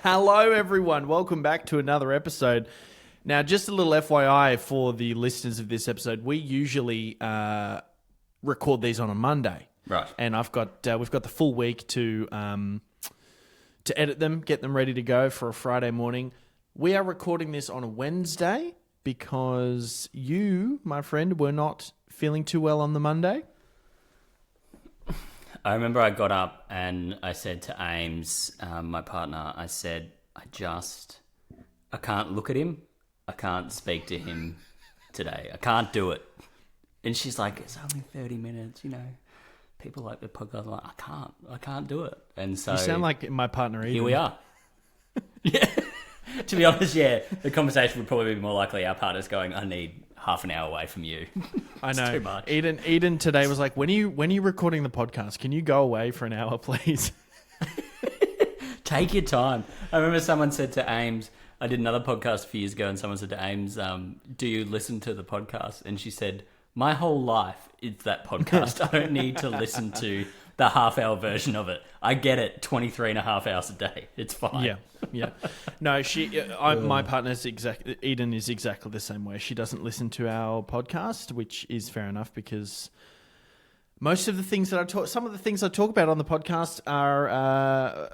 Hello, everyone. Welcome back to another episode. Now, just a little FYI for the listeners of this episode, we usually record these on a Monday. Right. And we've got the full week to edit them, get them ready to go for a Friday morning. We are recording this on a Wednesday because you, my friend, were not feeling too well on the Monday. I remember I got up and I said to Ames, my partner, I said, I can't look at him. I can't speak to him today. I can't do it. And she's like, it's only 30 minutes, you know. People like the podcast. I'm like, I can't do it. And so You sound like my partner, Eden. here we are. Yeah. To be honest, yeah, the conversation would probably be more likely our partner's going, I need half an hour away from you. I know. It's too much. Eden today was like, when are you recording the podcast? Can you go away for an hour, please? Take your time. I remember someone said to Ames, I did another podcast a few years ago, and someone said to Ames, do you listen to the podcast? And she said, my whole life is that podcast. I don't need to listen to the half-hour version of it. I get it 23 and a half hours a day. It's fine. Yeah. No, my partner's Eden is exactly the same way. She doesn't listen to our podcast, which is fair enough because most of the things that some of the things I talk about on the podcast are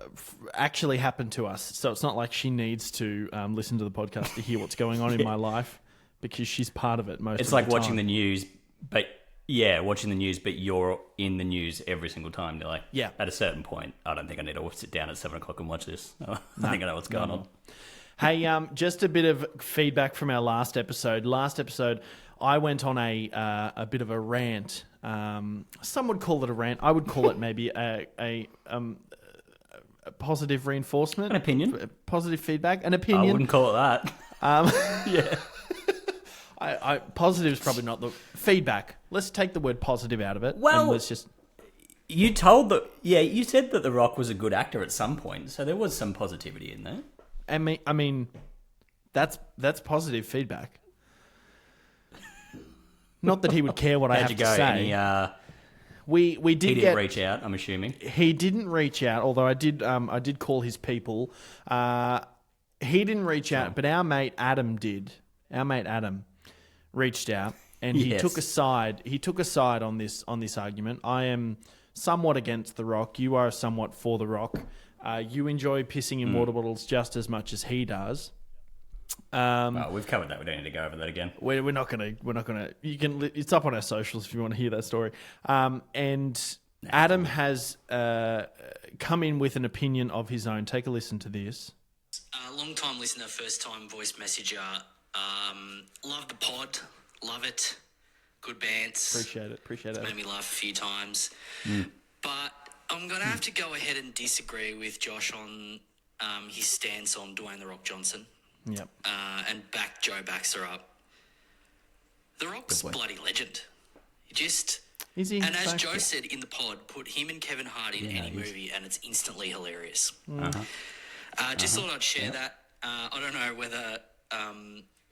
actually happen to us. So it's not like she needs to listen to the podcast to hear what's going on in my life because she's part of it most of the time. It's like watching the news, but watching the news, but you're in the news every single time. You're like, at a certain point, I don't think I need to sit down at 7 o'clock and watch this. I think I know what's going on. Hey, just a bit of feedback from our last episode. Last episode, I went on a bit of a rant. Some would call it a rant. I would call it maybe a positive reinforcement. An opinion. Positive feedback. An opinion. I wouldn't call it that. Yeah. Positive is probably not the feedback. Let's take the word positive out of it. Well, and let's just. You said that The Rock was a good actor at some point, so there was some positivity in there. I mean, that's positive feedback. Not that he would care what I have to say. We did. He didn't reach out. I'm assuming he didn't reach out. Although I did call his people. He didn't reach out, but our mate Adam did. Our mate Adam reached out and he took a side. He took a side on this argument. I am somewhat against The Rock. You are somewhat for The Rock. You enjoy pissing in water bottles just as much as he does. We've covered that. We don't need to go over that again. We're not gonna. You can. It's up on our socials if you want to hear that story. And Adam has come in with an opinion of his own. Take a listen to this. Long time listener, first time voice messenger. Love the pod, love it. Good bands. Appreciate it. Made me laugh a few times. But I'm gonna have to go ahead and disagree with Josh on his stance on Dwayne The Rock Johnson. Yep. And back Joe Baxter up. The Rock's a bloody legend. Is he? And as Joe said in the pod, put him and Kevin Hart in any movie and it's instantly hilarious. Just thought I'd share that. I don't know whether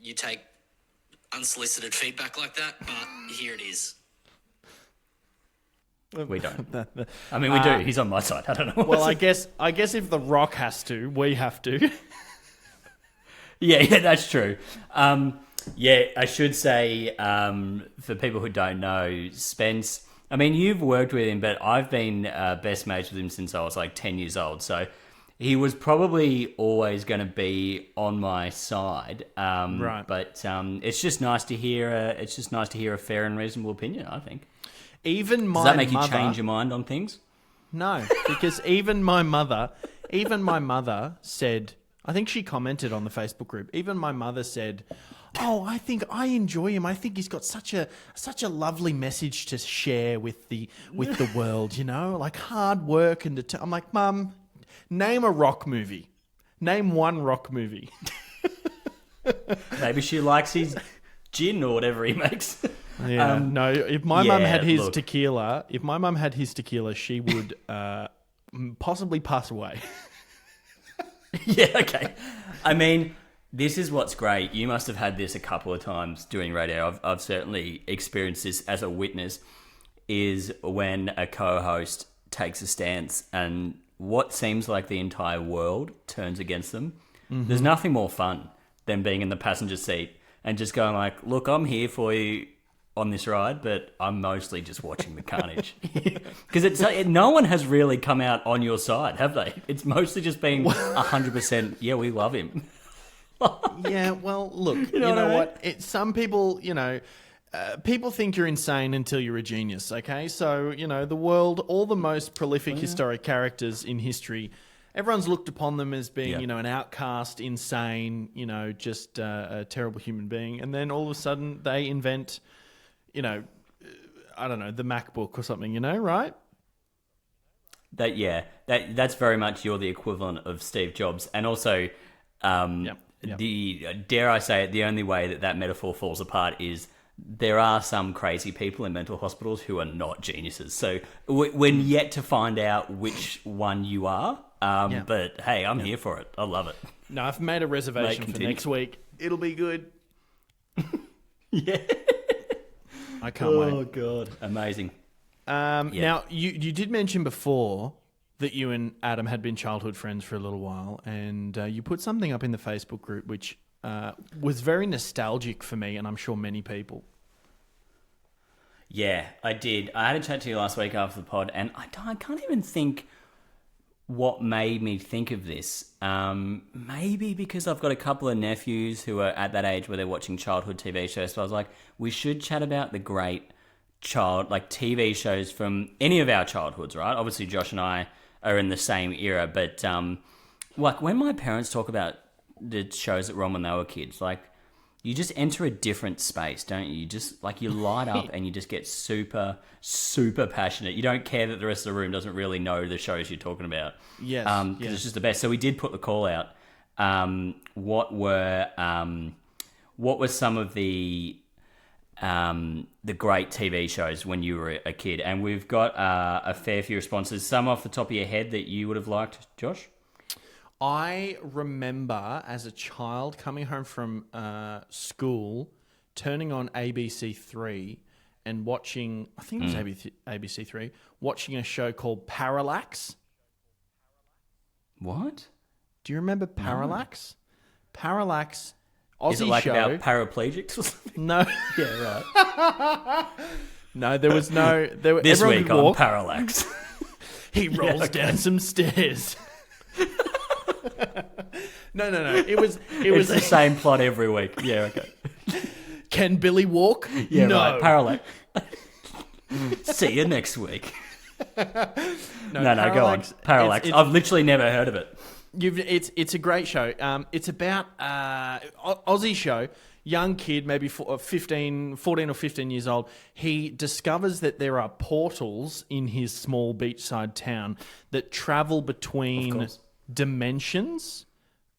you take unsolicited feedback like that, but here it is. We don't. I mean, we do. He's on my side. I don't know. Well, I guess if The Rock has to, we have to. Yeah, that's true. I should say, for people who don't know, Spence, I mean, you've worked with him, but I've been best mates with him since I was like 10 years old. So he was probably always going to be on my side. Right. But it's just nice to hear. It's just nice to hear a fair and reasonable opinion, I think. Does that make you change your mind on things? No, because even my mother said, I think she commented on the Facebook group. Even my mother said, "Oh, I think I enjoy him. I think he's got such a lovely message to share with the world. You know, like hard work and I'm like, Mum, name a rock movie. Name one rock movie." Maybe she likes his gin or whatever he makes. Yeah, no. If my mum had his tequila, she would possibly pass away. Yeah, okay. I mean, this is what's great. You must have had this a couple of times doing radio. I've certainly experienced this as a witness, is when a co-host takes a stance and what seems like the entire world turns against them. There's nothing more fun than being in the passenger seat and just going like, look, I'm here for you on this ride, but I'm mostly just watching the carnage. Because no one has really come out on your side, have they? It's mostly just being 100%, yeah, we love him. Yeah, well, look, you know what? Some people, people think you're insane until you're a genius, okay? So, the world, all the most prolific historic characters in history, everyone's looked upon them as being, an outcast, insane, just a terrible human being. And then all of a sudden they invent, I don't know, the MacBook or something, right? That's very much you're the equivalent of Steve Jobs. And also, dare I say it, the only way that metaphor falls apart is there are some crazy people in mental hospitals who are not geniuses. So we're yet to find out which one you are. But hey, I'm here for it. I love it. No, I've made a reservation for next week. It'll be good. Yeah. I can't wait. Oh, God. Amazing. Now, you did mention before that you and Adam had been childhood friends for a little while, and you put something up in the Facebook group which was very nostalgic for me, and I'm sure many people. Yeah, I did. I had a chat to you last week after the pod, and I can't even think what made me think of this. Maybe because I've got a couple of nephews who are at that age where they're watching childhood TV shows, so I was like, we should chat about the great TV shows from any of our childhoods, right? Obviously, Josh and I are in the same era, but when my parents talk about the shows that were on when they were kids, you just enter a different space, don't you? You just you light up and you just get super, super passionate. You don't care that the rest of the room doesn't really know the shows you're talking about. Yes, because it's just the best. So we did put the call out. What were some of the great TV shows when you were a kid? And we've got a fair few responses. Some off the top of your head that you would have liked, Josh? I remember as a child coming home from school, turning on ABC3 and watching, I think it was ABC3, watching a show called Parallax. What? Do you remember Parallax? No. Parallax, Aussie Is it show. About paraplegics or something? No. Yeah, right. No, there was no... This week on Parallax. He rolls down some stairs. No. It was the same plot every week. Yeah, okay. Can Billy walk? Yeah, no. right. Parallax. See you next week. No, go on. Parallax. I've literally never heard of it. It's a great show. It's about Aussie show. Young kid, maybe 14 or 15 years old. He discovers that there are portals in his small beachside town that travel between dimensions,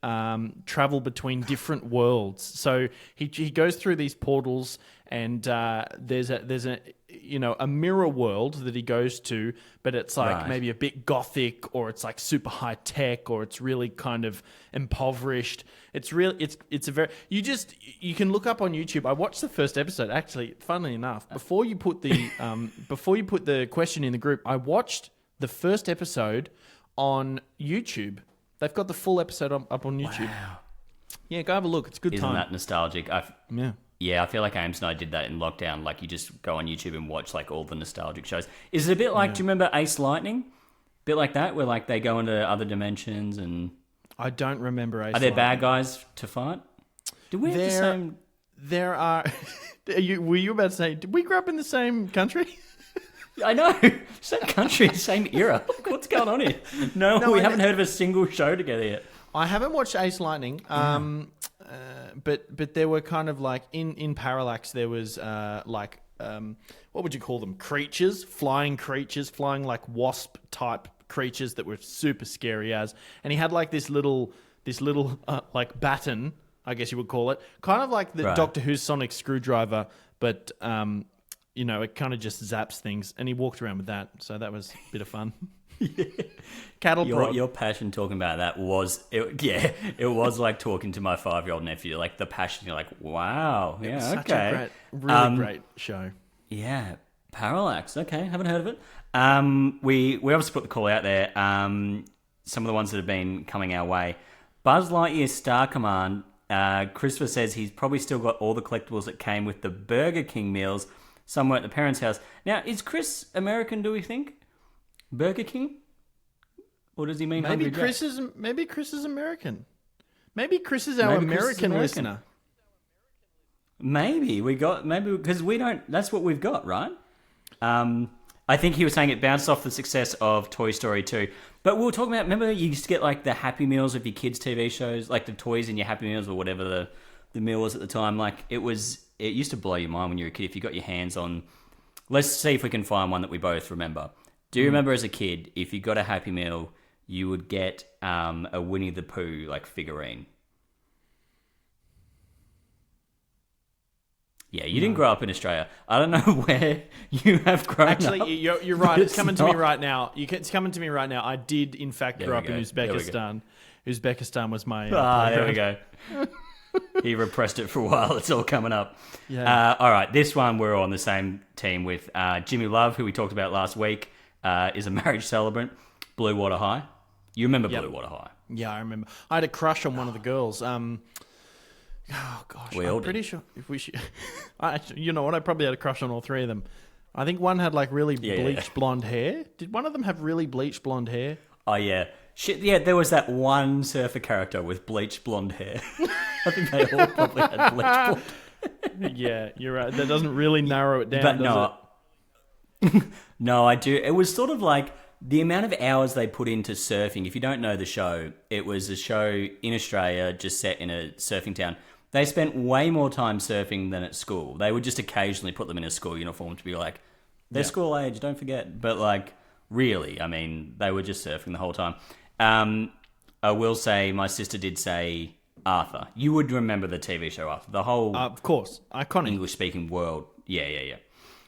travel between different worlds. So he goes through these portals, and there's a mirror world that he goes to, but it's maybe a bit gothic, or it's super high tech, or it's really kind of impoverished. It's a very you can look up on YouTube. I watched the first episode actually. Funnily enough, before you put the question in the group, I watched the first episode on YouTube. They've got the full episode up on YouTube. Wow. Yeah, go have a look. It's a good time. Isn't that nostalgic? Yeah, I feel like Ames and I did that in lockdown. You just go on YouTube and watch all the nostalgic shows. Is it a bit like, do you remember Ace Lightning? A bit like that, where they go into other dimensions and... I don't remember Ace Are there Lightning. bad guys to fight? Did we have the same... There are... were you about to say, did we grow up in the same country? I know. Same country, same era. What's going on here? No, we haven't heard of a single show together yet. I haven't watched Ace Lightning, but there were kind of in Parallax there was what would you call them? Flying wasp type creatures that were super scary as. And he had this little baton, I guess you would call it, kind of like the Doctor Who's sonic screwdriver, but it kind of just zaps things, and he walked around with that, so that was a bit of fun. Yeah. Cattle prod. Your passion talking about that was it was like talking to my 5-year-old nephew. The passion, you're like, wow, yeah, such okay, a really great show. Yeah, Parallax. Okay, haven't heard of it. We obviously put the call out there. some of the ones that have been coming our way. Buzz Lightyear Star Command. Christopher says he's probably still got all the collectibles that came with the Burger King meals somewhere at the parents' house. Now, is Chris American, do we think? Burger King? Or does he mean maybe Chris is American? Maybe Chris is our American listener. Maybe because we don't. That's what we've got, right? I think he was saying it bounced off the success of Toy Story 2. But we were talking about. Remember, you used to get like the Happy Meals of your kids' TV shows, like the toys in your Happy Meals or whatever the meal was at the time. Like it used to blow your mind when you were a kid if you got your hands on. Let's see if we can find one that we both remember. Do you remember as a kid if you got a Happy Meal, you would get a Winnie the Pooh like figurine? Yeah, you didn't grow up in Australia. I don't know where you have grown up. Actually, you're right. It's coming to me right now. It's coming to me right now. I did, in fact, grow up in Uzbekistan. Uzbekistan was my... there we go. He repressed it for a while. It's all coming up. Yeah. All right, this one we're on the same team with. Jimmy Love, who we talked about last week, is a marriage celebrant. Blue Water High. You remember Blue Water High? Yeah, I remember. I had a crush on one of the girls. Oh gosh, I'm pretty sure if we should. You know what? I probably had a crush on all three of them. I think one had like really bleached blonde hair. Did one of them have really bleached blonde hair? Oh yeah, shit. Yeah, there was that one surfer character with bleached blonde hair. I think they all probably had bleached blonde. Yeah, you're right. That doesn't really narrow it down. But does it? No, I do. It was sort of like the amount of hours they put into surfing. If you don't know the show, it was a show in Australia just set in a surfing town. They spent way more time surfing than at school. They would just occasionally put them in a school uniform to be like, they're school age, don't forget. But like, really, I mean, they were just surfing the whole time. I will say, my sister did say Arthur. You would remember the TV show Arthur, the whole, of course, iconic English-speaking world. Yeah.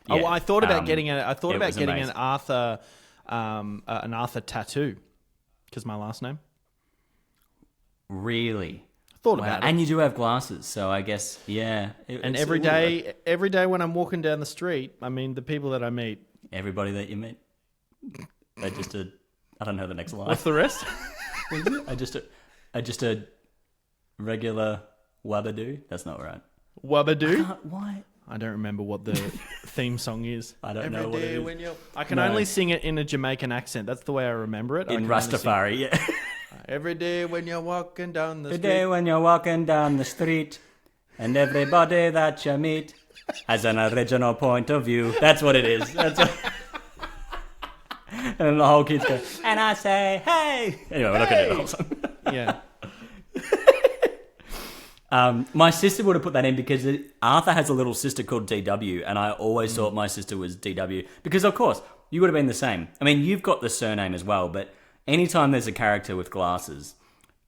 Oh, well, I thought about getting an amazing. Arthur tattoo because my last name. Really. Thought about it. And you do have glasses, so I guess, yeah. Every day when I'm walking down the street, I mean, the people that I meet. Everybody that you meet. They're just I don't know the next line. What's the rest? I just a regular wabadoo. That's not right. Wabadoo? Why? I don't remember what the theme song is. I don't know what it is. I can only sing it in a Jamaican accent. That's the way I remember it. In Rastafari, yeah. Every day when you're walking down the street. Every day when you're walking down the street, and everybody that you meet has an original point of view. That's what it is. And the whole kids go, and I say, hey! Anyway, we're not going to do the whole song. Yeah. My sister would have put that in because Arthur has a little sister called DW, and I always thought my sister was DW. Because, of course, you would have been the same. I mean, you've got the surname as well, but anytime there's a character with glasses,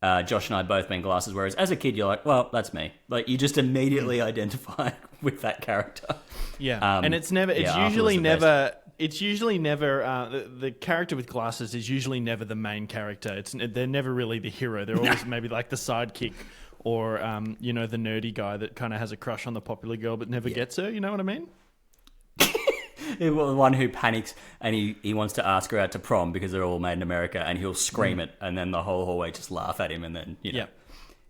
Josh and I both been glasses, whereas as a kid, you're like, well, that's me. Like, you just immediately identify with that character. Yeah. And it's usually never... It's usually never the character with glasses is usually never the main character. They're never really the hero. They're always maybe like the sidekick or the nerdy guy that kind of has a crush on the popular girl but never gets her. You know what I mean? The one who panics and he wants to ask her out to prom because they're all made in America, and he'll scream it, and then the whole hallway just laugh at him, and then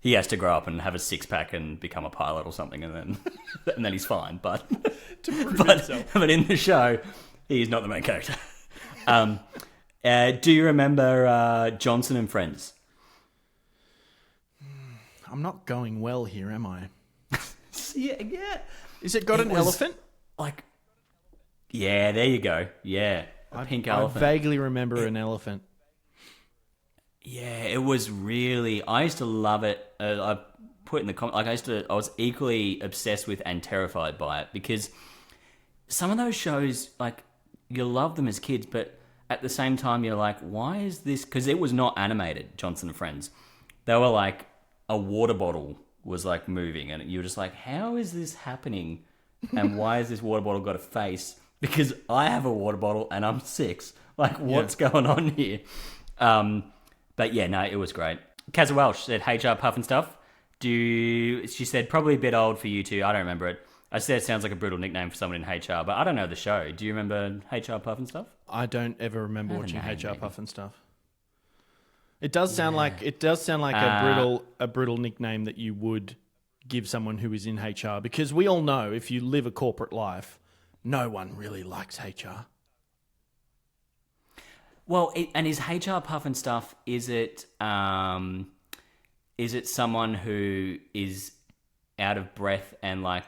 he has to grow up and have a six-pack and become a pilot or something, and then and then he's fine. But but in the show, he's not the main character. Do you remember Johnson and Friends? I'm not going well here, am I? Yeah. Is it got an elephant? Like, yeah, there you go. Yeah, a pink elephant. I vaguely remember an elephant. Yeah, it was really. I used to love it. I put in the comment. Like I was equally obsessed with and terrified by it because some of those shows, like, you love them as kids, but at the same time, you're like, why is this? Because it was not animated. Johnson and Friends. They were like a water bottle was like moving, and you were just like, how is this happening? And why has this water bottle got a face? Because I have a water bottle and I'm 6. Like, what's going on here? But yeah, no, it was great. Kaz Welsh said, HR Puff and Stuff. She said, probably a bit old for you two. I don't remember it. I said it sounds like a brutal nickname for someone in HR, but I don't know the show. Do you remember HR Puff and Stuff? I don't ever remember watching HR Puff and Stuff. It does sound like a brittle nickname that you would give someone who is in HR, because we all know if you live a corporate life, no one really likes HR. Well, and is HR puff and stuff? Is it someone who is out of breath and like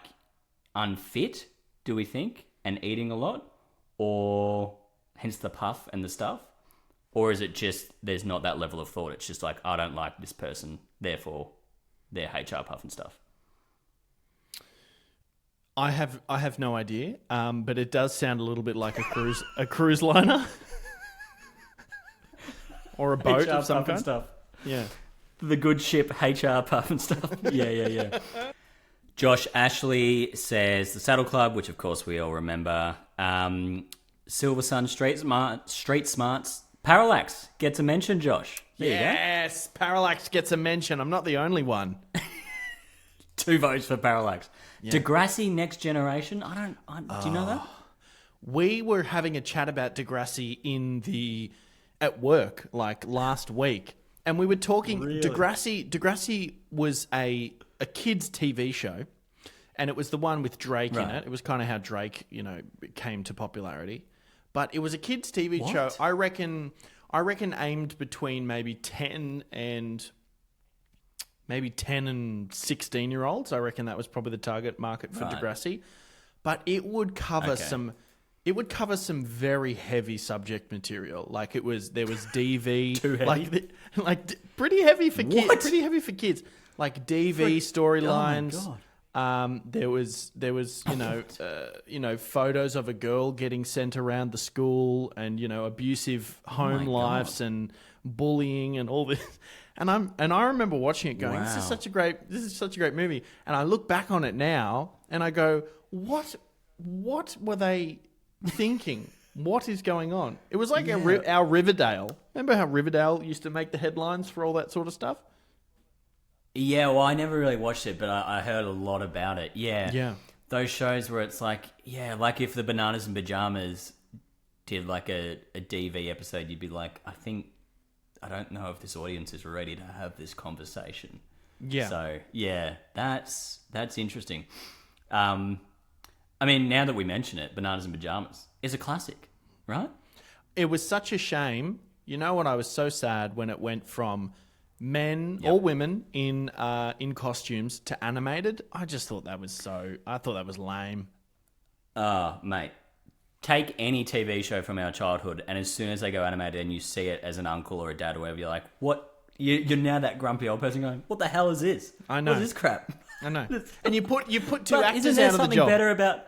unfit? Do we think, and eating a lot, or hence the puff and the stuff? Or is it just there's not that level of thought? It's just like, I don't like this person, therefore they're HR puff and stuff. I have no idea, but it does sound a little bit like a cruise liner or a boat HR of some puff and kind. stuff. Yeah, The good ship, HR puff and stuff. Yeah. Josh Ashley says the Saddle Club, which of course we all remember. Silver Sun, Street Smarts. Parallax gets a mention, Josh. There you go. yes, Parallax gets a mention. I'm not the only one. 2 votes for Parallax. Yeah. Degrassi Next Generation. Do you know that? We were having a chat about Degrassi at work like last week, and we were talking. Really? Degrassi was a kids' TV show, and it was the one with Drake in it. It was kind of how Drake, came to popularity. But it was a kids' TV show. I reckon aimed between maybe 10 and 16-year-olds. I reckon that was probably the target market for Degrassi. But it would cover some very heavy subject material. Like there was DV, Too heavy? like pretty heavy for kids. What? Pretty heavy for kids. Like DV storylines. Oh my God. There was photos of a girl getting sent around the school, and abusive home lives and bullying and all this. And I remember watching it going, This is such a great movie. And I look back on it now and I go, what were they thinking? What is going on? It was like our Riverdale. Remember how Riverdale used to make the headlines for all that sort of stuff? Yeah, well, I never really watched it, but I heard a lot about it. Yeah. Those shows where it's like, like if the Bananas and Pajamas did like a DV episode, you'd be like, I don't know if this audience is ready to have this conversation. Yeah. So, that's interesting. I mean, now that we mention it, Bananas and Pajamas is a classic, right? It was such a shame. You know what? I was so sad when it went from men or women in costumes to animated. I thought that was lame. Mate, take any TV show from our childhood, and as soon as they go animated and you see it as an uncle or a dad or whatever, you're like, what? You're now that grumpy old person going, what the hell is this? I know. What is this crap? I know. And you put two actors isn't there out of the something job. better about...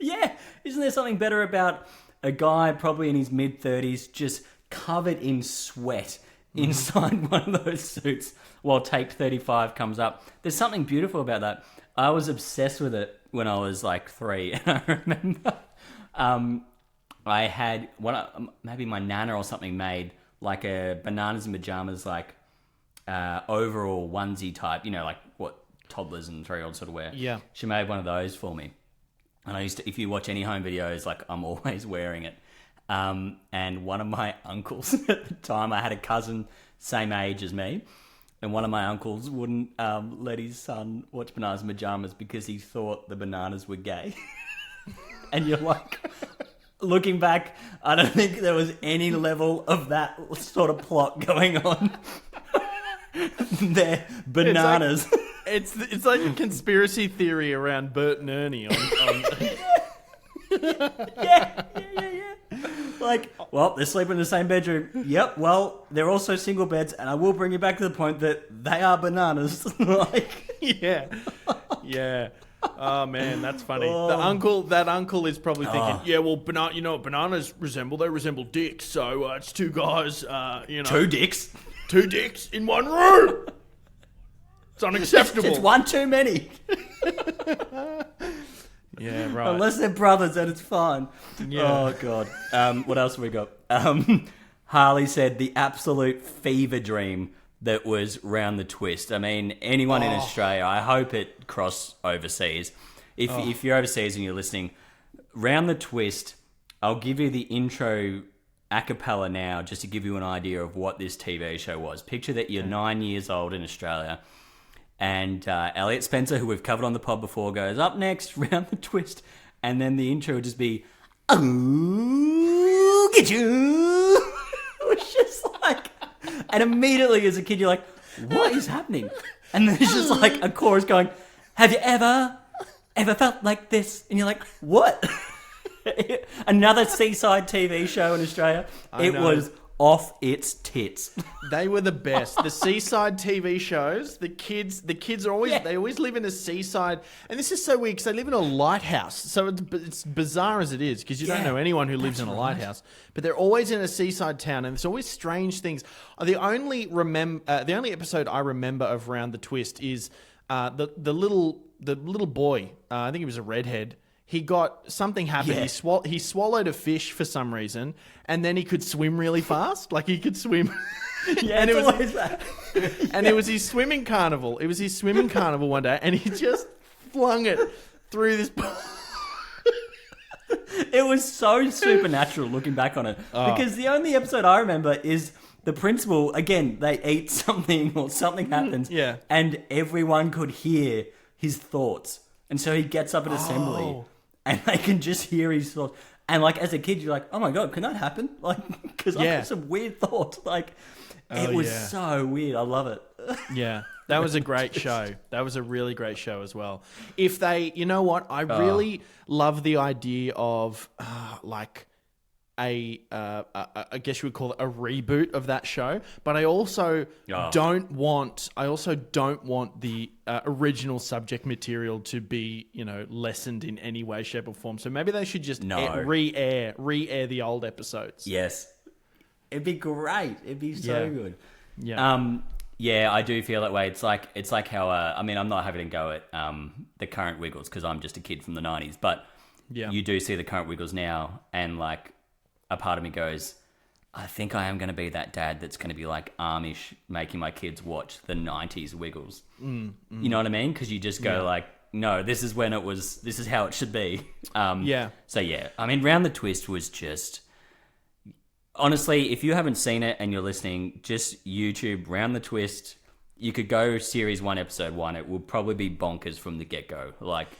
Yeah, isn't there something better about a guy probably in his mid-30s just covered in sweat inside one of those suits while take 35 comes up? There's something beautiful about that. I was obsessed with it when I was like 3, and I remember I had maybe my nana or something made like a Bananas and Pajamas like overall onesie type, like what toddlers and 3-year-olds sort of wear. Yeah, she made one of those for me, and I used to, if you watch any home videos, like I'm always wearing it. And one of my uncles at the time, I had a cousin same age as me, and one of my uncles wouldn't let his son watch Bananas and Pajamas because he thought the bananas were gay. And you're like, looking back, I don't think there was any level of that sort of plot going on. They're bananas. It's like a conspiracy theory around Bert and Ernie on Yeah. Like, well, they're sleeping in the same bedroom. Yep, well, they're also single beds, and I will bring you back to the point that they are bananas. Yeah. Oh man, that's funny. That uncle is probably thinking, yeah, well, what bananas resemble? They resemble dicks. So it's two guys, 2 dicks. 2 dicks in one room. It's unacceptable. It's one too many. Yeah, right. Unless they're brothers, then it's fine. Yeah. Oh, God. What else have we got? Harley said the absolute fever dream that was Round the Twist. I mean, anyone in Australia, I hope it crossed overseas. If you're overseas and you're listening, Round the Twist, I'll give you the intro a cappella now, just to give you an idea of what this TV show was. Picture that you're 9 years old in Australia, and Elliot Spencer, who we've covered on the pod before, goes up next, round the twist, and then the intro would just be, "Oh, get you!" It was just like, and immediately as a kid, you're like, what is happening? And then it's just like a chorus going, "Have you ever felt like this?" And you're like, what? Another seaside TV show in Australia. It was off its tits. They were the best. The seaside TV shows. The kids are always they always live in a seaside, and this is so weird because they live in a lighthouse. So it's bizarre as it is because you don't know anyone who lives in a lighthouse, but they're always in a seaside town, and there's always strange things. The only episode I remember of Round the Twist is the little boy. I think he was a redhead. He got something happened. Yeah. He swallowed a fish for some reason, and then he could swim really fast. Like he could swim. Yeah, and it was that. And it was his swimming carnival. It was his swimming carnival one day, and he just flung it through this. It was so supernatural looking back on it, because the only episode I remember is the principal. Again, they eat something or something happens, and everyone could hear his thoughts, and so he gets up at assembly. And they can just hear his thoughts. And, like, as a kid, you're like, oh, my God, can that happen? Like, because I got some weird thoughts. Like, it was so weird. I love it. Yeah, that was a great show. That was a really great show as well. If they, you know what? I really love the idea of, I guess you would call it a reboot of that show, but I also don't want the original subject material to be, lessened in any way, shape, or form. So maybe they should just re-air the old episodes. Yes, it'd be great. It'd be so good. Yeah. Yeah, I do feel that way. It's like how I'm not having to go at the current Wiggles because I'm just a kid from the 90s, but you do see the current Wiggles now, and like, a part of me goes, I think I am going to be that dad that's going to be like Amish, making my kids watch the 90s Wiggles. You know what I mean? Because you just go like, no, this is how it should be. So yeah, I mean, Round the Twist was just, honestly, if you haven't seen it and you're listening, just YouTube Round the Twist. You could go series 1, episode 1. It will probably be bonkers from the get-go.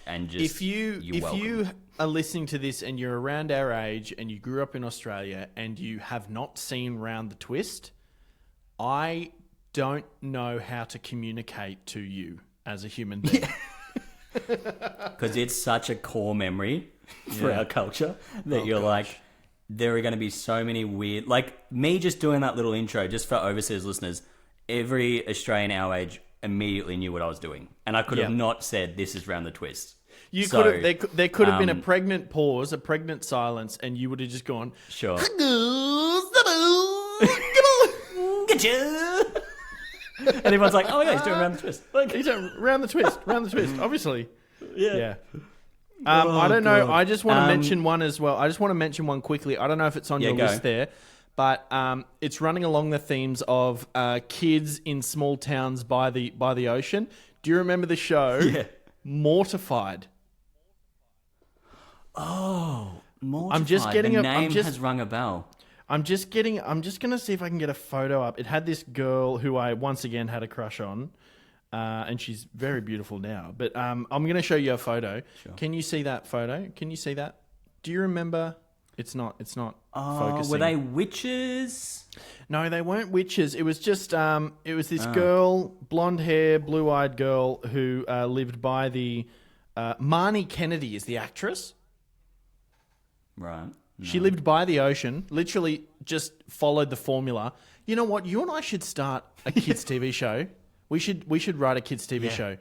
If you are listening to this and you're around our age and you grew up in Australia and you have not seen Round the Twist, I don't know how to communicate to you as a human being. Because it's such a core memory for our culture that there are going to be so many weird... Like, me just doing that little intro, just for overseas listeners... Every Australian our age immediately knew what I was doing. And I could have not said, this is Round the Twist. There could have been a pregnant pause, a pregnant silence, and you would have just gone... Sure. Get you! And everyone's like, oh, yeah, he's doing Round the Twist. He's doing Round the Twist, obviously. Yeah. I don't know. I just want to mention one as well. I just want to mention one quickly. I don't know if it's on your list there. But it's running along the themes of kids in small towns by the ocean. Do you remember the show Mortified? Oh, Mortified. I'm just getting the name has rung a bell. I'm just going to see if I can get a photo up. It had this girl who I once again had a crush on, and she's very beautiful now. But I'm going to show you a photo. Sure. Can you see that photo? Can you see that? Do you remember... It's not focusing. Were they witches? No, they weren't witches. It was just, it was this girl, blonde hair, blue-eyed girl who lived by the, Marnie Kennedy is the actress. Right. No. She lived by the ocean, literally just followed the formula. You know what? You and I should start a kids' TV show. We should write a kids' TV show.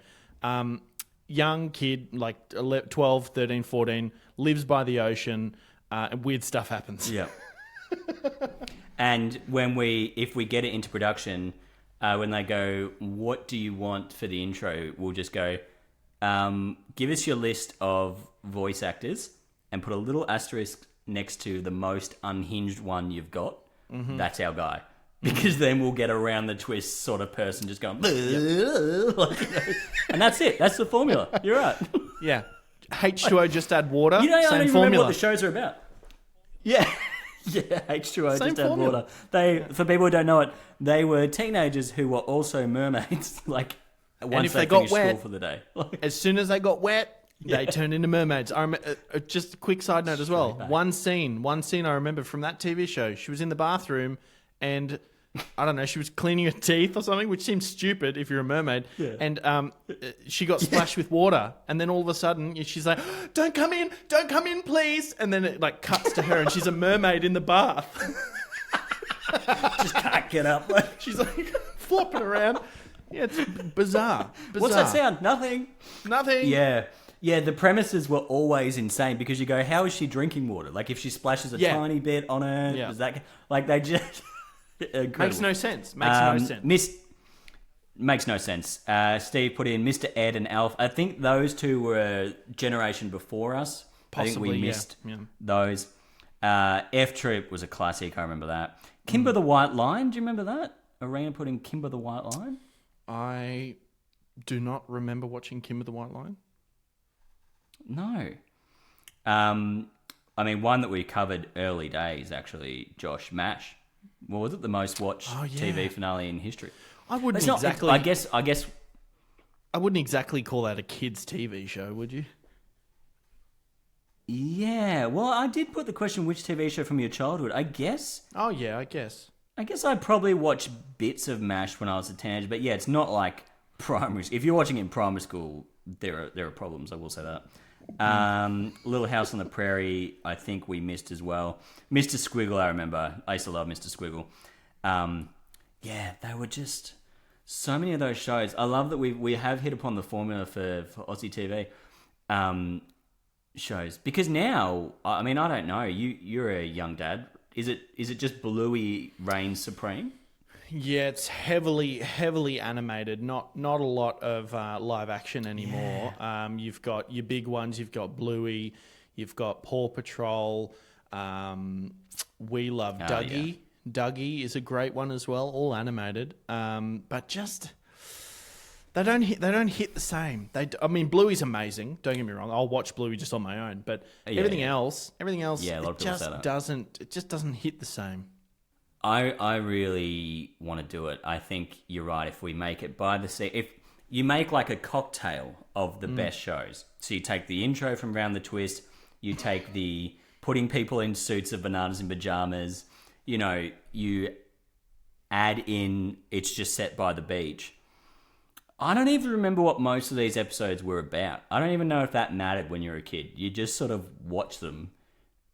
Young kid, like 12, 13, 14, lives by the ocean. And weird stuff happens. Yeah. And if we get it into production, when they go, what do you want for the intro? We'll just go, give us your list of voice actors and put a little asterisk next to the most unhinged one you've got. Mm-hmm. That's our guy. Because then we'll get a Round the Twist sort of person just going, and that's it. That's the formula. You're right. Yeah. H2O, just add water. I don't even formula. remember what the shows are about. Yeah. Yeah, H2O, Same just add formula. water. They, for people who don't know it, they were teenagers who were also mermaids. Like, once if they they got finished school wet- for the day. Like, As soon as they got wet, they turned into mermaids. I just a quick side note as well. back. One scene I remember from that TV show. She was in the bathroom, and I don't know, she was cleaning her teeth or something, which seems stupid if you're a mermaid. Yeah. And she got splashed with water, and then all of a sudden she's like, don't come in, please." And then it like cuts to her, and she's a mermaid in the bath. just can't get up. She's like flopping around. Yeah, it's bizarre. What's that sound? Nothing. Nothing. Yeah. Yeah, the premises were always insane because you go, how is she drinking water? Like, if she splashes a Yeah. tiny bit on her, Yeah. does that... Like, they just... Incredible. Makes no sense. Makes no sense. Steve put in Mr. Ed and Alf. I think those two were a generation before us. I think Possibly, we yeah. missed Yeah. those. F Troop was a classic. I remember that. Kimber the White Line. Do you remember that? Arena put in Kimber the White Line. I do not remember watching Kimber the White Line. No. I mean, one that we covered early days, actually, Josh, MASH. Well, was it the most watched TV finale in history? I wouldn't It's not- exactly. I guess. I wouldn't exactly call that a kids' TV show, would you? Yeah. Well, I did put the question, which TV show from your childhood? I guess Oh yeah, I guess. I probably watched bits of MASH when I was a teenager, but yeah, it's not like primary. If you're watching in primary school, there are problems. I will say that. Little House on the Prairie, I think we missed as well. Mr. Squiggle, I remember. I used to love Mr. Squiggle. Yeah, they were just so many of those shows. I love that we have hit upon the formula for Aussie TV shows, because now, I mean, I don't know. You're a young dad. Is it just Bluey reigns supreme? Yeah, it's heavily animated. Not a lot of live action anymore. You've got your big ones. You've got Bluey. You've got Paw Patrol. We love Dougie. Yeah. Dougie is a great one as well. All animated. But just they don't hit the same. I mean, Bluey's amazing. Don't get me wrong. I'll watch Bluey just on my own. But everything else, Yeah, a lot of people say that. it just doesn't hit the same. I really want to do it. I think you're right. If we make it by the sea, if you make like a cocktail of the best shows, so you take the intro from Round the Twist, you take the putting people in suits of bananas in pajamas, you add in It's Just Set by the Beach. I don't even remember what most of these episodes were about. I don't even know if that mattered when you were a kid. You just sort of watch them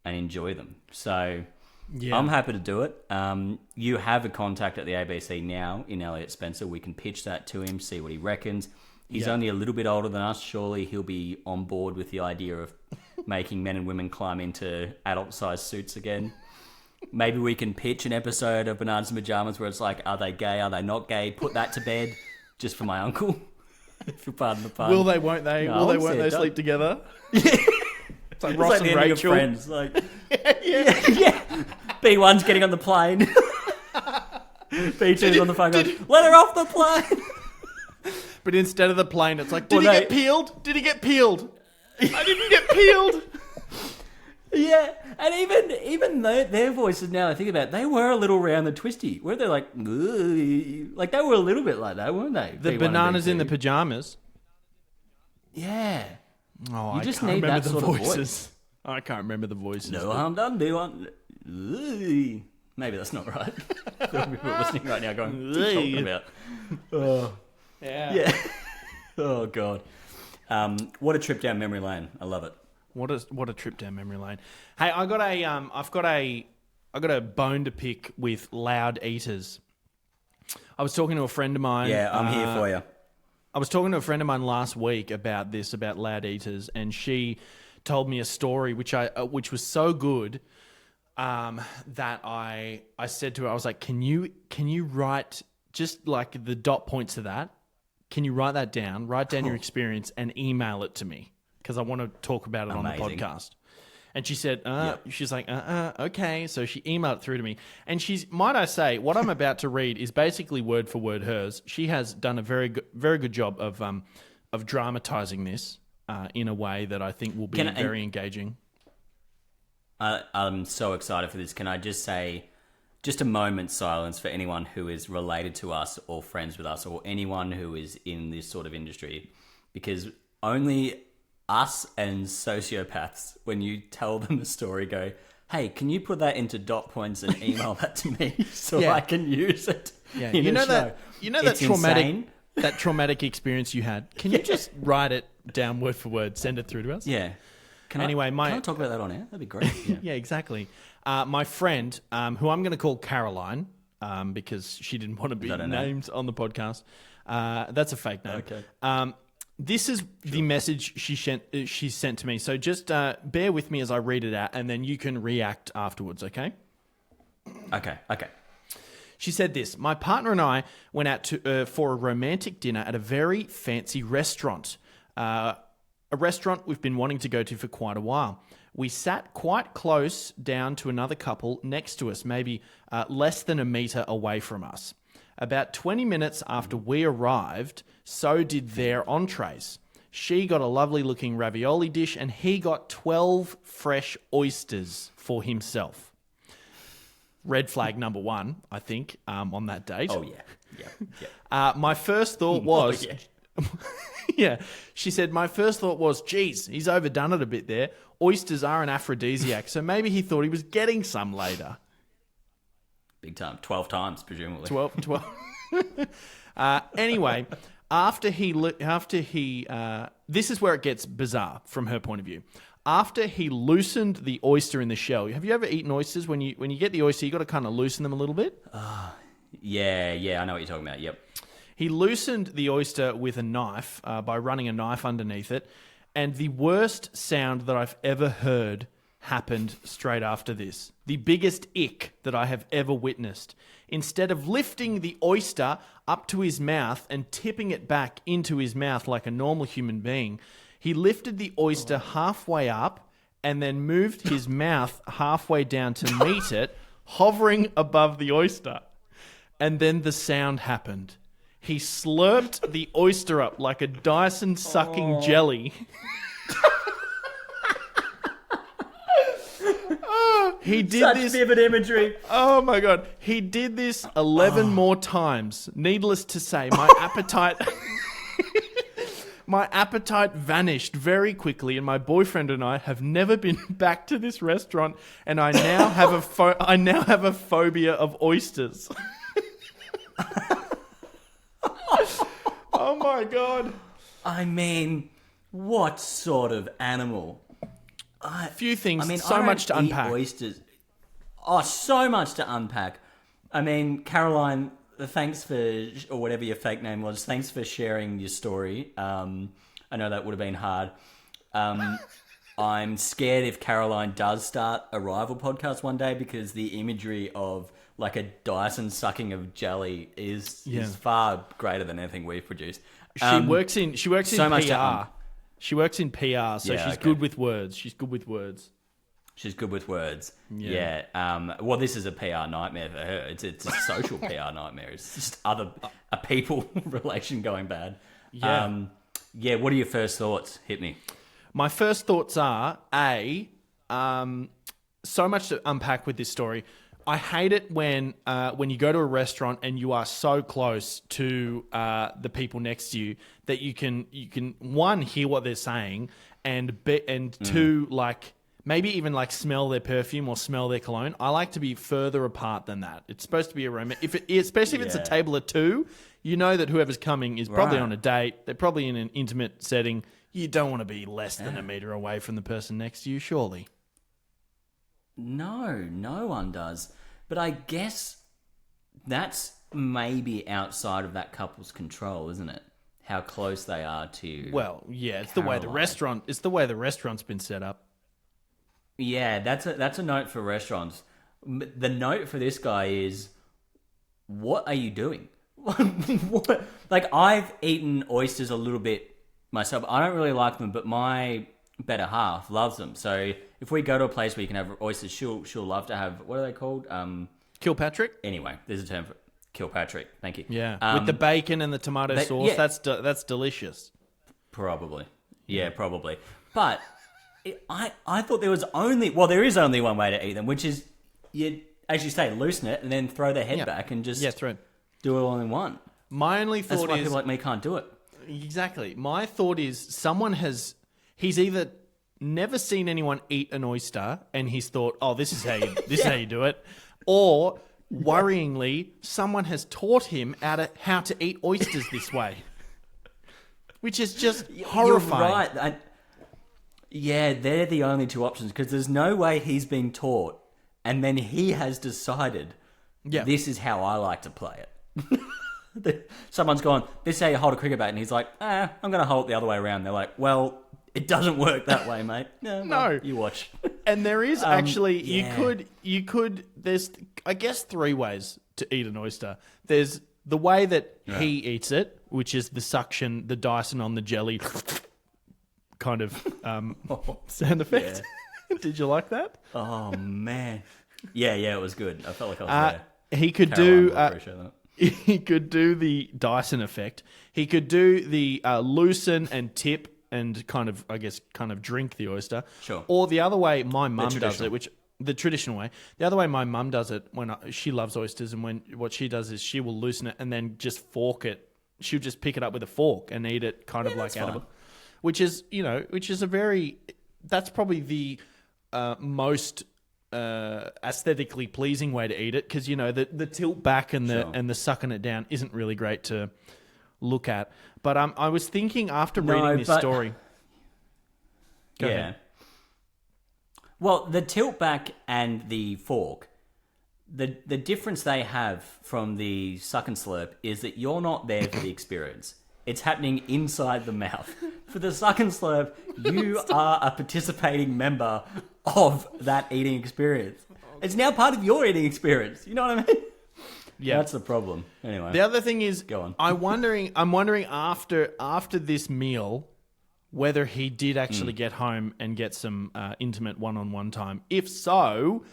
and enjoy them. So Yeah. I'm happy to do it. You have a contact at the ABC now in Elliot Spencer. We can pitch that to him, see what he reckons. He's only a little bit older than us. Surely he'll be on board with the idea of making men and women climb into adult-sized suits again. Maybe we can pitch an episode of Bananas in Pajamas where it's like, are they gay? Are they not gay? Put that to bed just for my uncle. If you'll pardon the pun. Will they? Won't they? No, Will they? I Won't said they don't. sleep together? It's like It's Ross like the and ending of Rachel. Friends. Like, yeah. B1's getting on the plane. B2's on the phone going, let her off the plane. But instead of the plane, it's like, Well, did he get peeled? Did he get peeled? I didn't get peeled. Yeah, and even their voices now, I think about it, they were a little round the twisty. Were they like, "Ugh." Like they were a little bit like that, weren't they? The B1 and bananas B2. in the pajamas. Yeah. Oh, You I just can't need remember that the sort of voices. voice. I can't remember the voices. No but- harm done, B1. Ugh. Maybe that's not right. People are listening right now going, what are you talking about? Oh. Yeah. Yeah. Oh, God. What a trip down memory lane. I love it. What a trip down memory lane. Hey, I've got a bone to pick with loud eaters. I was talking to a friend of mine. Yeah, I'm here for you. I was talking to a friend of mine last week about loud eaters, and she told me a story which was so good that I said to her, I was like, can you write just like the dot points of that? Can you write that down? Write down your experience and email it to me because I want to talk about it Amazing. on the podcast. And she said, she's like, okay. So she emailed it through to me. And might I say, what I'm about to read is basically word for word hers. She has done a very good job of dramatizing this in a way that I think will be very engaging. I'm so excited for this. Can I just say, just a moment's silence for anyone who is related to us or friends with us or anyone who is in this sort of industry, because only us and sociopaths, when you tell them a story, go, hey, can you put that into dot points and email that to me so I can use it? Yeah, in a show? that traumatic insane. that traumatic experience you had. Can you just write it down word for word, send it through to us? Yeah. Can I talk about that on air? That'd be great. Yeah, yeah, exactly. My friend, who I'm going to call Caroline, because she didn't want to be named on the podcast. That's a fake name. Okay. This is the message she sent to me. So just bear with me as I read it out, and then you can react afterwards, okay? Okay. She said this: my partner and I went out for a romantic dinner at a very fancy restaurant. A restaurant we've been wanting to go to for quite a while. We sat quite close down to another couple next to us, maybe less than a metre away from us. About 20 minutes after we arrived, so did their entrees. She got a lovely-looking ravioli dish, and he got 12 fresh oysters for himself. Red flag number one, I think, on that date. Oh, yeah. My first thought was... yeah. She said, my first thought was, geez, he's overdone it a bit there. Oysters are an aphrodisiac, so maybe he thought he was getting some later. Big time. 12 times, presumably. 12. Anyway, after he, this is where it gets bizarre from her point of view. After he loosened the oyster in the shell, have you ever eaten oysters? When you get the oyster, you got to kind of loosen them a little bit. Yeah, I know what you're talking about. Yep. He loosened the oyster with a knife by running a knife underneath it, and the worst sound that I've ever heard happened straight after this. The biggest ick that I have ever witnessed. Instead of lifting the oyster up to his mouth and tipping it back into his mouth like a normal human being, he lifted the oyster halfway up and then moved his mouth halfway down to meet it, hovering above the oyster. And then the sound happened. He slurped the oyster up like a Dyson sucking jelly. He did Such this vivid imagery. Oh my God. He did this 11 more times. Needless to say, my appetite vanished very quickly, and my boyfriend and I have never been back to this restaurant, and I now have a phobia of oysters. Oh my God. I mean, what sort of animal? A few things. I mean, so much to unpack. Oysters. Oh, so much to unpack. I mean, Caroline, thanks for, or whatever your fake name was, thanks for sharing your story. I know that would have been hard. I'm scared if Caroline does start a rival podcast one day, because the imagery of like a Dyson sucking of jelly is far greater than anything we've produced. She works in so PR. She works in PR, so she's good with words. She's good with words. Yeah. Well, this is a PR nightmare for her. It's a social PR nightmare. It's just a people relation going bad. Yeah. What are your first thoughts? Hit me. My first thoughts are, so much to unpack with this story. I hate it when you go to a restaurant and you are so close to the people next to you that you can one, hear what they're saying, and two, like maybe even like smell their perfume or smell their cologne. I like to be further apart than that. It's supposed to be a romantic, especially if it's a table of two. You know that whoever's coming is probably on a date. They're probably in an intimate setting. You don't want to be less than a meter away from the person next to you, surely. No one does. But I guess that's maybe outside of that couple's control, isn't it? How close they are to. Well, yeah, it's Caroline. The way the restaurant's been set up. Yeah, that's a note for restaurants. The note for this guy is, what are you doing? What? Like, I've eaten oysters a little bit myself. I don't really like them, but my better half loves them. So if we go to a place where you can have oysters, she'll love to have, what are they called? Kilpatrick? Anyway, there's a term for Kilpatrick. Thank you. Yeah, with the bacon and the tomato sauce, that's delicious. Probably. Yeah, probably. But I thought there was there is only one way to eat them, which is you, as you say, loosen it and then throw the head back and just do it all in one. My only That's thought why is people like me can't do it. exactly. My thought is he's either never seen anyone eat an oyster and he's thought, oh, this is how you do it, or worryingly, someone has taught him how to eat oysters this way, which is just horrifying. You're right. Yeah, they're the only two options because there's no way he's been taught and then he has decided this is how I like to play it. Someone's gone, this is how you hold a cricket bat, and he's like, I'm going to hold it the other way around. They're like, well, it doesn't work that way, mate. No, you watch. And there is actually, you could, there's, I guess, 3 ways to eat an oyster. There's the way that he eats it, which is the suction, the Dyson on the jelly kind of sound effect. Yeah. Did you like that? Oh, man. Yeah, it was good. I felt like I was there. He could he could do the Dyson effect. He could do the loosen and tip and kind of drink the oyster. Sure. Or the other way my mum does it, which the traditional way. The other way my mum does it she loves oysters, and what she does is she will loosen it and then just fork it. She'll just pick it up with a fork and eat it kind of like out of it. Which is that's probably the most aesthetically pleasing way to eat it, because the tilt back and the sucking it down isn't really great to look at. But I was thinking after reading this story. Go ahead. Well, the tilt back and the fork, the difference they have from the suck and slurp is that you're not there for the experience. It's happening inside the mouth. For the suck and slurp, you are a participating member of that eating experience. It's now part of your eating experience. You know what I mean? Yeah, that's the problem. Anyway, the other thing is, go on. I'm wondering after this meal whether he did actually get home and get some intimate one-on-one time. If so,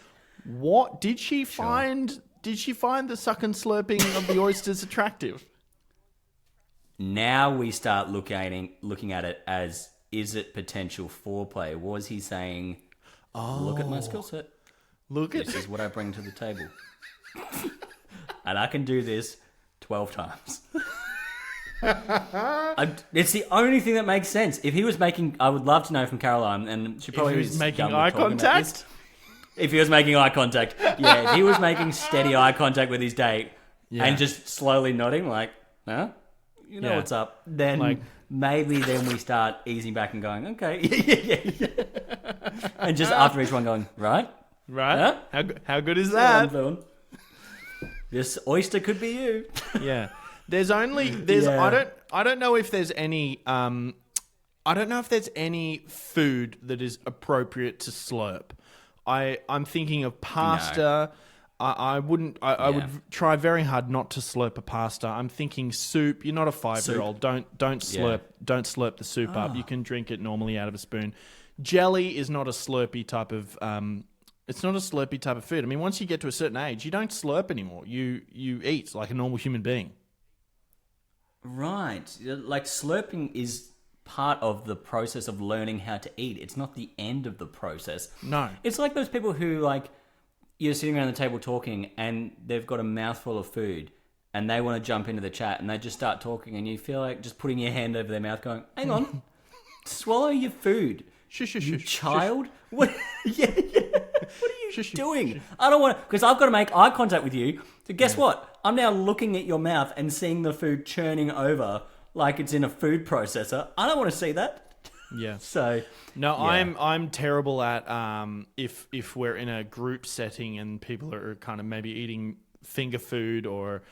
what did she find? Did she find the suck and slurping of the oysters attractive? Now we start looking at it as, is it potential foreplay? Was he saying, look at my skill set. This is what I bring to the table. And I can do this 12 times. It's the only thing that makes sense. If he was making, I would love to know from Caroline, and she probably was making eye contact. If he was making eye contact, if he was making steady eye contact with his date and just slowly nodding, like, huh? You know what's up. Then maybe then we start easing back and going, okay, and just after each one going, right? Huh? How good is that? This oyster could be you. Yeah. I don't know if there's any I don't know if there's any food that is appropriate to slurp. I'm thinking of pasta. No. I would try very hard not to slurp a pasta. I'm thinking soup. You're not a 5-year-old. Don't slurp the soup up. You can drink it normally out of a spoon. Jelly is not a slurpy type of it's not a slurpy type of food. I mean, once you get to a certain age, you don't slurp anymore. You eat like a normal human being. Right. Like slurping is part of the process of learning how to eat. It's not the end of the process. No. It's like those people who you're sitting around the table talking and they've got a mouthful of food and they want to jump into the chat and they just start talking and you feel like just putting your hand over their mouth going, hang on, swallow your food. You child? What? Yeah. What are you doing? I don't want to, because I've got to make eye contact with you. So guess what? I'm now looking at your mouth and seeing the food churning over like it's in a food processor. I don't want to see that. Yeah. So no, yeah. I'm terrible at if we're in a group setting and people are kind of maybe eating finger food or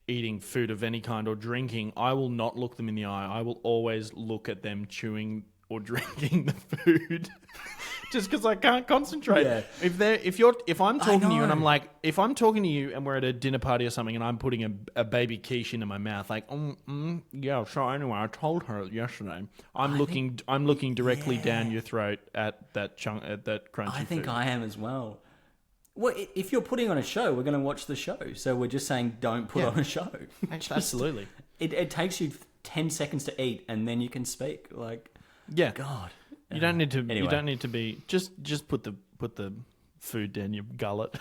eating food of any kind or drinking, I will not look them in the eye. I will always look at them chewing or drinking the food. Just because I can't concentrate. Yeah. If I'm talking to you and I'm like, if I'm talking to you and we're at a dinner party or something and I'm putting a baby quiche into my mouth, like, yeah. So anyway, I told her yesterday. I'm looking directly down your throat at that crunchy food. I think I am as well. Well, if you're putting on a show, we're going to watch the show. So we're just saying, don't put on a show. Absolutely. It takes you 10 seconds to eat and then you can speak. Like, yeah, God. You don't need to. Anyway. You don't need to be. Just put the food down your gullet.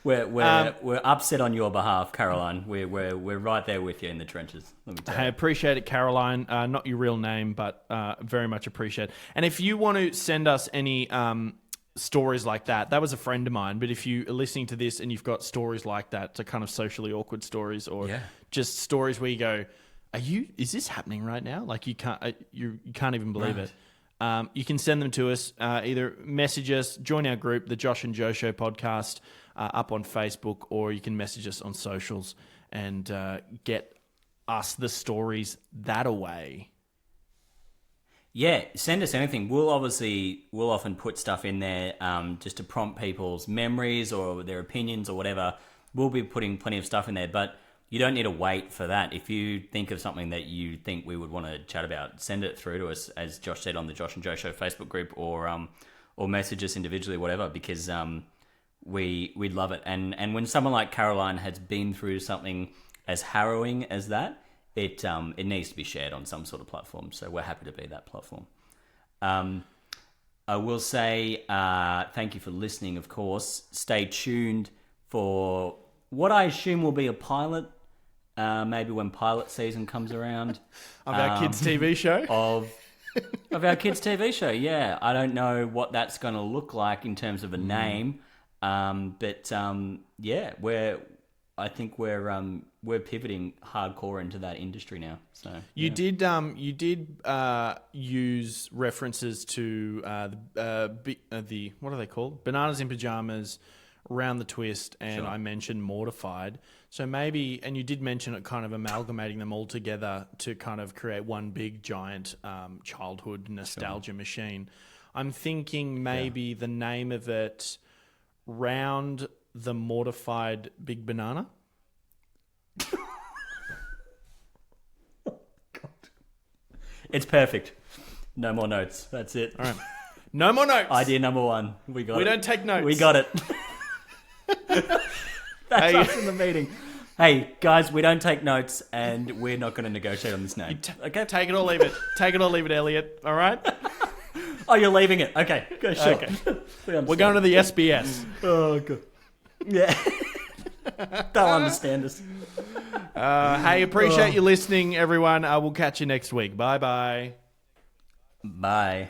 We're upset on your behalf, Caroline. We're right there with you in the trenches. Let me tell you. I appreciate it, Caroline. Not your real name, but very much appreciate it. And if you want to send us any stories like that was a friend of mine. But if you are listening to this and you've got stories like that, to kind of socially awkward stories, or just stories where you go, is this happening right now? Like you can't even believe it. You can send them to us, either message us, join our group, the Josh and Joe Show podcast, up on Facebook, or you can message us on socials and get us the stories that away. Yeah, send us anything. We'll often put stuff in there just to prompt people's memories or their opinions or whatever. We'll be putting plenty of stuff in there, but you don't need to wait for that. If you think of something that you think we would want to chat about, send it through to us, as Josh said, on the Josh and Joe Show Facebook group, or message us individually, whatever, because we'd love it. And when someone like Caroline has been through something as harrowing as that, it needs to be shared on some sort of platform. So we're happy to be that platform. I will say thank you for listening, of course. Stay tuned for what I assume will be a pilot, maybe when pilot season comes around. Of our kids' TV show? Of our kids' TV show, yeah. I don't know what that's going to look like in terms of a name. But yeah, I think we're pivoting hardcore into that industry now. So you did use references to the what are they called? Bananas in Pajamas, Round the Twist, and Sure. I mentioned Mortified. So maybe, and you did mention it, kind of amalgamating them all together to kind of create one big giant childhood nostalgia machine. I'm thinking maybe the name of it, Round the Mortified Big Banana. It's perfect. No more notes. That's it. All right. No more notes. Idea number one. We got it. We don't take notes. We got it. That's us in the meeting. Hey, guys, we don't take notes, and we're not going to negotiate on this name. Okay, take it or leave it. Take it or leave it, Elliot. All right? Oh, you're leaving it. Okay, go, sure. Okay. We're going to the SBS. Oh, good. Yeah. They'll understand us. Hey, appreciate you listening, everyone. We'll catch you next week. Bye-bye. Bye.